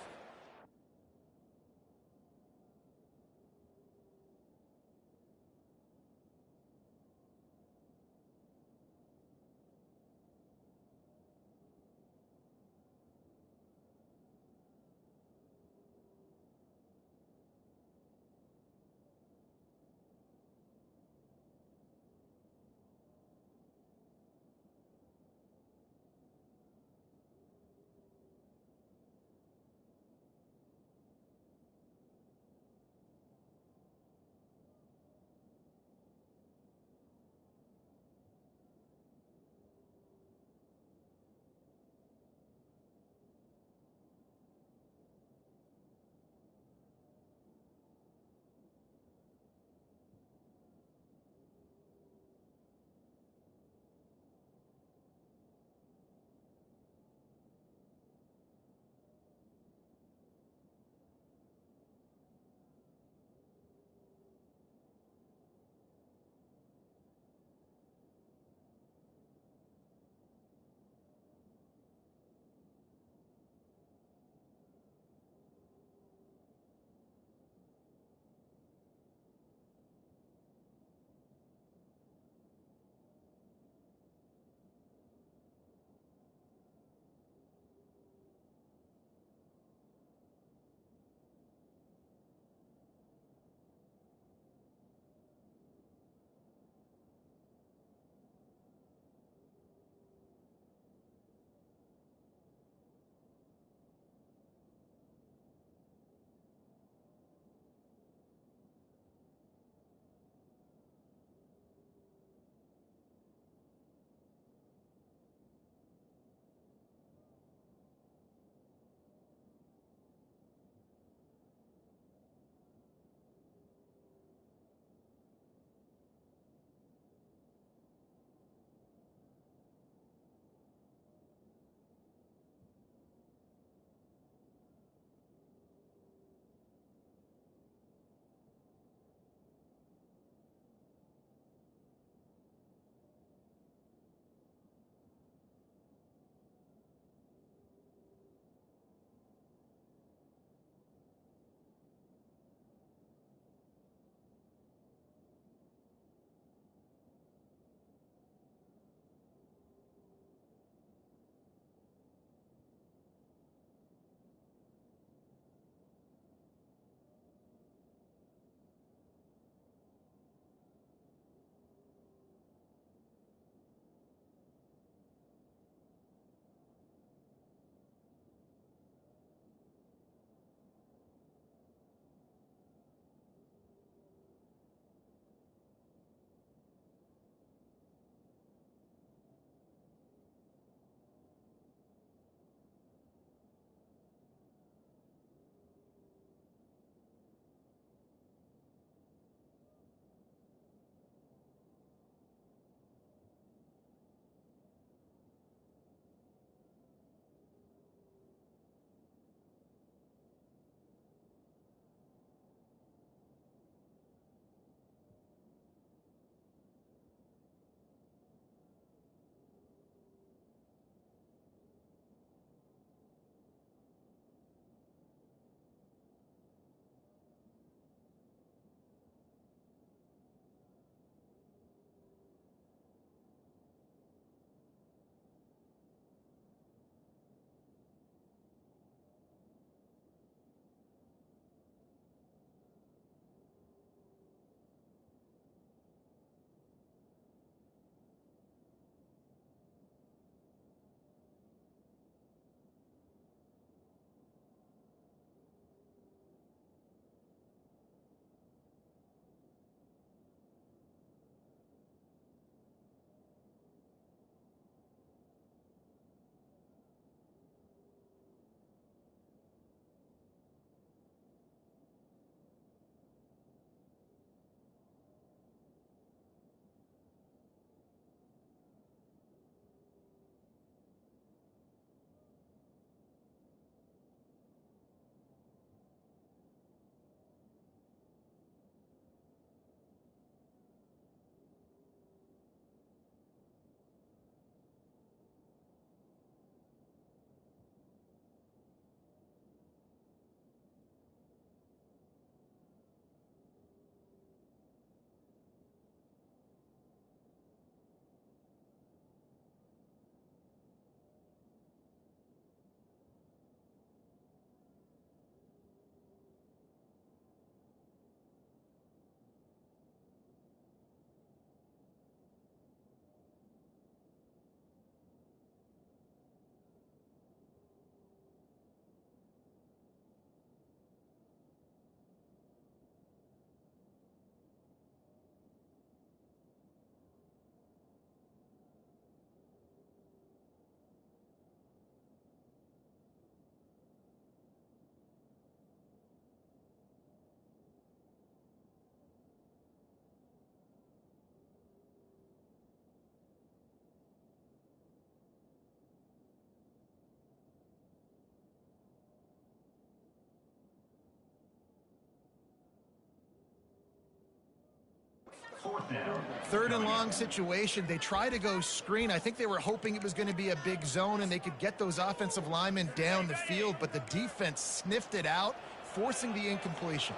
S3: Third and long situation. They try to go screen. I think they were hoping it was going to be a big zone and they could get those offensive linemen down the field, but the defense sniffed it out, forcing the incompletion.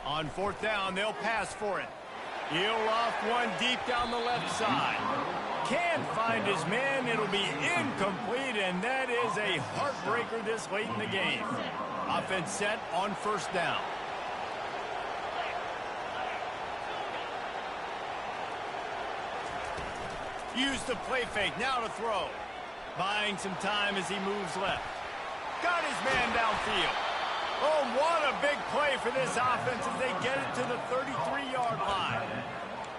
S1: On fourth down, they'll pass for it. He'll off one deep down the left side. Can't find his man. It'll be incomplete, and that is a heartbreaker this late in the game. Offense set on first down. Use the play fake. Now to throw. Buying some time as he moves left. Got his man downfield. Oh, what a big play for this offense as they get it to the 33-yard line.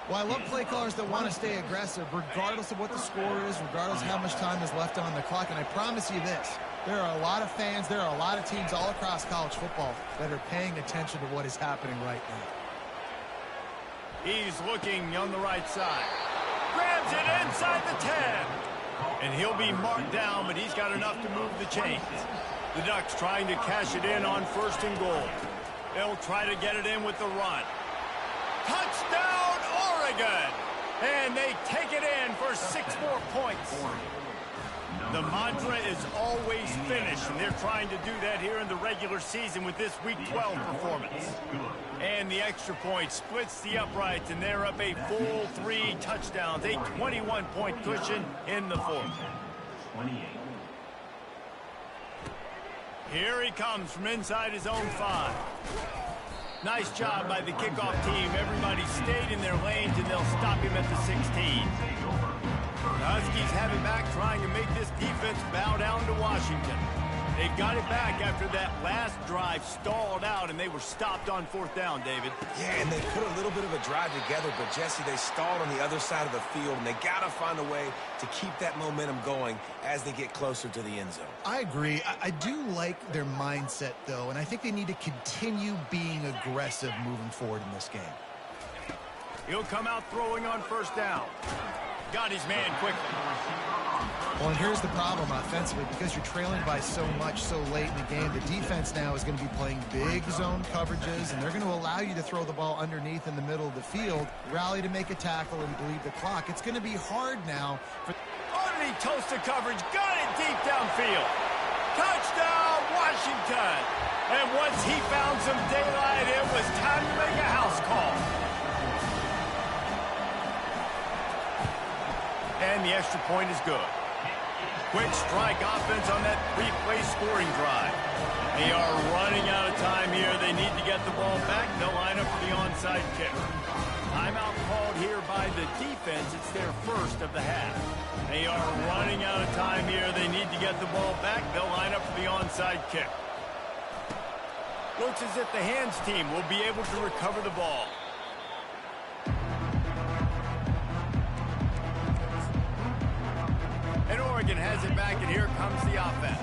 S3: Well, I love play callers that want to stay aggressive, regardless of what the score is, regardless of how much time is left on the clock. And I promise you this, there are a lot of fans, there are a lot of teams all across college football that are paying attention to what is happening right now.
S1: He's looking on the right side. Grabs it inside the 10. And he'll be marked down, but he's got enough to move the chains. The Ducks trying to cash it in on first and goal. They'll try to get it in with the run. Touchdown, Oregon! And they take it in for 6 more points. The mantra is always finish, and they're trying to do that here in the regular season with this Week 12 performance. And the extra point splits the uprights, and they're up a full 3 touchdowns, a 21-point cushion in the fourth. Here he comes from inside his own 5. Nice job by the kickoff team. Everybody stayed in their lanes, and they'll stop him at the 16. The Huskies have it back, trying to make this defense bow down to Washington. They got it back after that last drive stalled out, and they were stopped on fourth down, David.
S2: Yeah, and they put a little bit of a drive together, but, Jesse, they stalled on the other side of the field, and they got to find a way to keep that momentum going as they get closer to the end zone.
S3: I agree. I do like their mindset, though, and I think they need to continue being aggressive moving forward in this game.
S1: He'll come out throwing on first down. Got his man quickly.
S3: Well, and here's the problem offensively. Because you're trailing by so much so late in the game, the defense now is going to be playing big zone coverages, and they're going to allow you to throw the ball underneath in the middle of the field, rally to make a tackle, and bleed the clock. It's going to be hard now.
S1: Underneath toasted coverage. Got it deep downfield. Touchdown, Washington. And once he found some daylight, it was time to make a house call. And the extra point is good. Quick strike offense on that 3-play scoring drive. They are running out of time here. They need to get the ball back. They'll line up for the onside kick. Timeout called here by the defense. It's their first of the half. They are running out of time here. They need to get the ball back. They'll line up for the onside kick. Looks as if the hands team will be able to recover the ball. And Oregon has it back, and here comes the offense.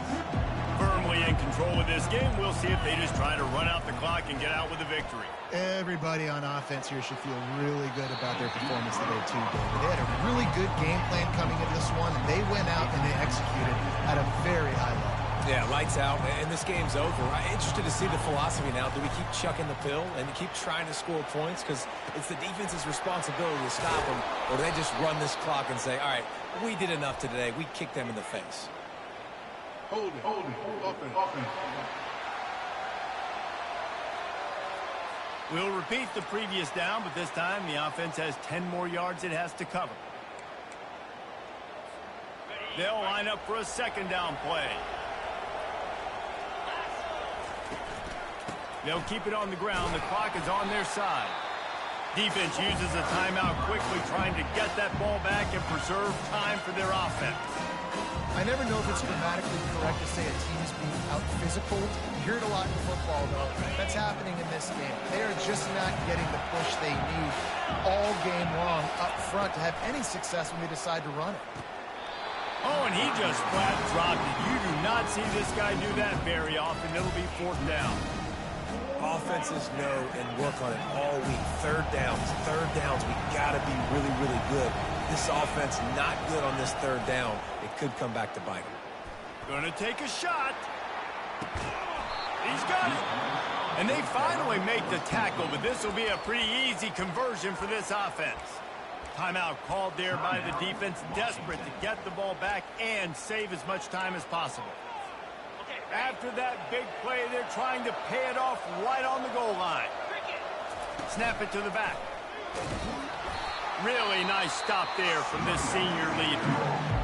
S1: Firmly in control of this game. We'll see if they just try to run out the clock and get out with a victory.
S3: Everybody on offense here should feel really good about their performance today, too, David. They had a really good game plan coming into this one, and they went out and they executed at a very high level.
S2: Yeah, lights out, and this game's over. I'm interested to see the philosophy now. Do we keep chucking the pill and keep trying to score points? Because it's the defense's responsibility to stop them, or do they just run this clock and say, all right, we did enough today. We kicked them in the face.
S5: Hold it. Offense.
S1: We'll repeat the previous down, but this time the offense has 10 more yards it has to cover. They'll line up for a second down play. They'll keep it on the ground. The clock is on their side. Defense uses a timeout quickly, trying to get that ball back and preserve time for their offense.
S3: I never know if it's grammatically correct to say a team is being out-physical. You hear it a lot in football, though. That's happening in this game. They are just not getting the push they need all game long up front to have any success when they decide to run it.
S1: Oh, and he just flat dropped it. You do not see this guy do that very often. It'll be fourth down.
S2: Offenses know and work on it all week. Third downs. We got to be really, really good. This offense not good on this third down. It could come back to bite them.
S1: Gonna take a shot. He's got it. And they finally make the tackle, but this will be a pretty easy conversion for this offense. Timeout called there by the defense, desperate to get the ball back and save as much time as possible. After that big play, they're trying to pay it off right on the goal line. Snap it to the back. Really nice stop there from this senior leader.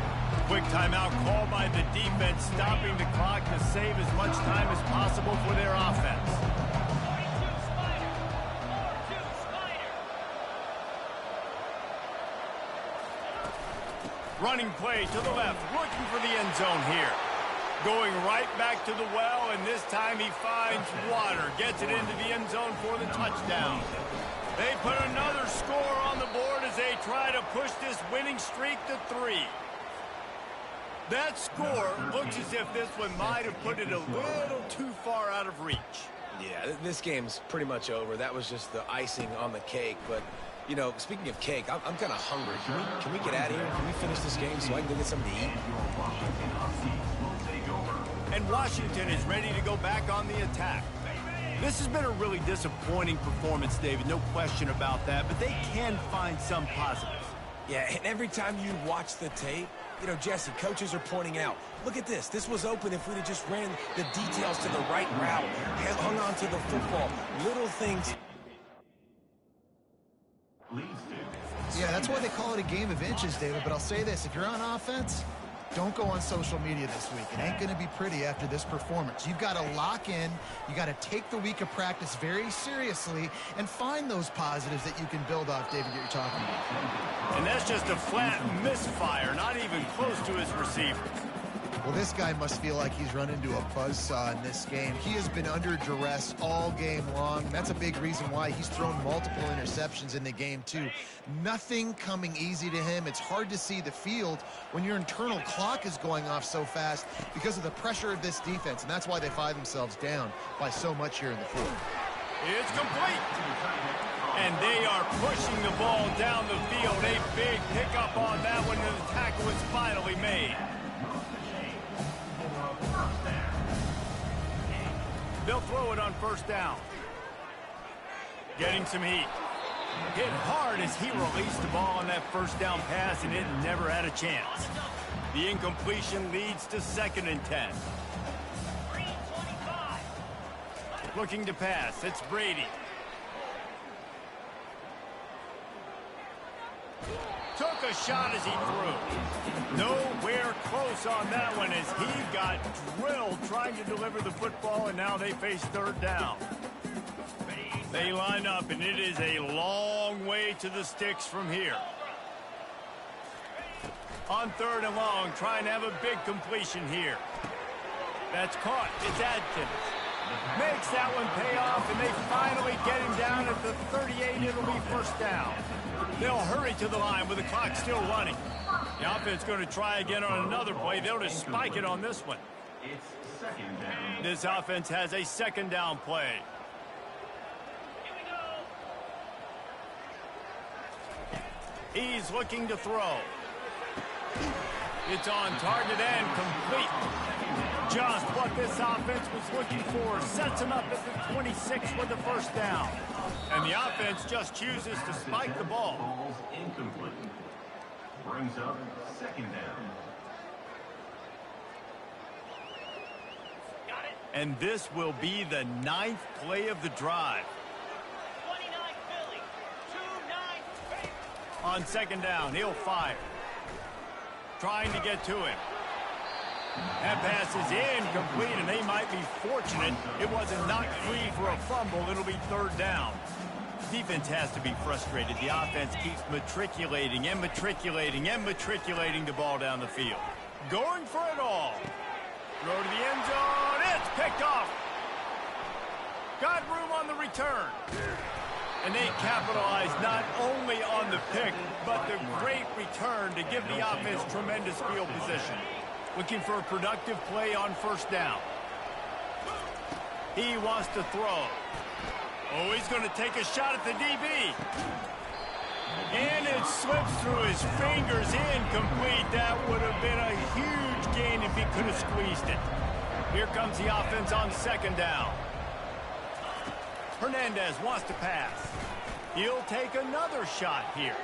S1: Quick timeout called by the defense, stopping the clock to save as much time as possible for their offense. Running play to the left, looking for the end zone here. Going right back to the well, and this time he finds water. Gets it into the end zone for the touchdown. They put another score on the board as they try to push this winning streak to 3. That score looks as if this one might have put it a little too far out of reach.
S2: Yeah, this game's pretty much over. That was just the icing on the cake. But, you know, speaking of cake, I'm kind of hungry. Can we get out of here? Can we finish this game so I can go get something to eat?
S1: And Washington is ready to go back on the attack. This has been a really disappointing performance, David, no question about that, but they can find some positives.
S2: Yeah, and every time you watch the tape, you know, Jesse, coaches are pointing out, look at this. This was open if we'd have just ran the details to the right route, hung on to the football, little things.
S3: Yeah, that's why they call it a game of inches, David, but I'll say this. If you're on offense, don't go on social media this week. It ain't going to be pretty after this performance. You've got to lock in. You got to take the week of practice very seriously and find those positives that you can build off, David, that you're talking about.
S1: And that's just a flat misfire, not even close to his receiver.
S3: Well, this guy must feel like he's run into a buzzsaw in this game. He has been under duress all game long. That's a big reason why he's thrown multiple interceptions in the game, too. Nothing coming easy to him. It's hard to see the field when your internal clock is going off so fast because of the pressure of this defense, and that's why they find themselves down by so much here in the fourth.
S1: It's complete. And they are pushing the ball down the field. A big pickup on that one, and the tackle is finally made. They'll throw it on first down. Getting some heat. Hit hard as he released the ball on that first down pass, and it never had a chance. The incompletion leads to 2nd and 10. Looking to pass. It's Brady. Took a shot as he threw. Nowhere close on that one as he got drilled trying to deliver the football, and now they face 3rd down. They line up, and it is a long way to the sticks from here. On 3rd and long, trying to have a big completion here. That's caught. It's Adkins. Makes that one pay off, and they finally get him down at the 38. It'll be first down. They'll hurry to the line with the clock still running. The offense going to try again on another play. They'll just spike it on this one.
S7: It's 2nd down.
S1: This offense has a 2nd down play. He's looking to throw. It's on target and complete. Just what this offense was looking for. Sets him up at the 26 with the first down. And the offense just chooses to spike the ball.
S7: Ball's incomplete. Brings up 2nd down.
S6: Got it.
S1: And this will be the 9th play of the drive.
S6: 29 Philly. 2-9 Philly.
S1: On 2nd down, he'll fire. Trying to get to him. That pass is incomplete, and they might be fortunate it wasn't knocked free for a fumble. It'll be 3rd down. Defense has to be frustrated. The offense keeps matriculating and matriculating and matriculating the ball down the field. Going for it all. Throw to the end zone. It's picked off. Got room on the return. And they capitalize not only on the pick, but the great return to give the offense tremendous field position. Looking for a productive play on first down. He wants to throw. Oh, he's going to take a shot at the DB. And it slips through his fingers, incomplete. That would have been a huge gain if he could have squeezed it. Here comes the offense on second down. Hernandez wants to pass. He'll take another shot here.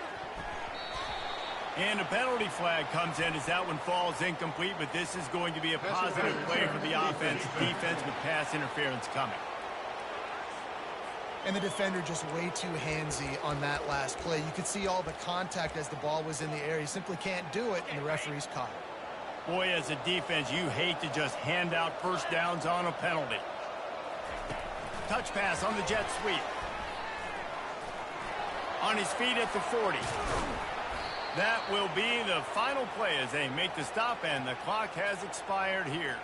S1: And a penalty flag comes in as that one falls incomplete, but this is going to be a positive play for the offense. Defense with pass interference coming.
S3: And the defender just way too handsy on that last play. You could see all the contact as the ball was in the air. He simply can't do it, and the referee's caught it.
S1: Boy, as a defense, you hate to just hand out first downs on a penalty. Touch pass on the jet sweep. On his feet at the 40. That will be the final play as they make the stop, and the clock has expired here.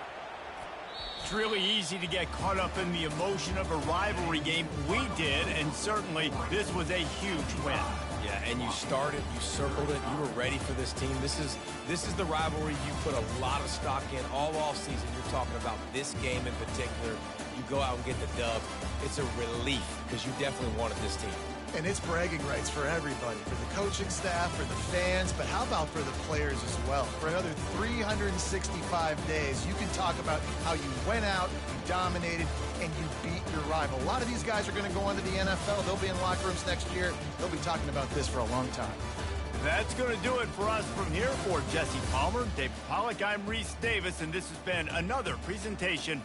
S1: It's really easy to get caught up in the emotion of a rivalry game. We did, and certainly this was a huge win.
S2: Yeah, and you started, you circled it, you were ready for this team. This is the rivalry you put a lot of stock in all offseason. You're talking about this game in particular. You go out and get the dub. It's a relief because you definitely wanted this team.
S3: And it's bragging rights for everybody, for the coaching staff, for the fans, but how about for the players as well? For another 365 days, you can talk about how you went out, you dominated, and you beat your rival. A lot of these guys are going to go on to the NFL. They'll be in locker rooms next year. They'll be talking about this for a long time.
S1: That's going to do it for us from here. For Jesse Palmer, David Pollack, I'm Reese Davis, and this has been another presentation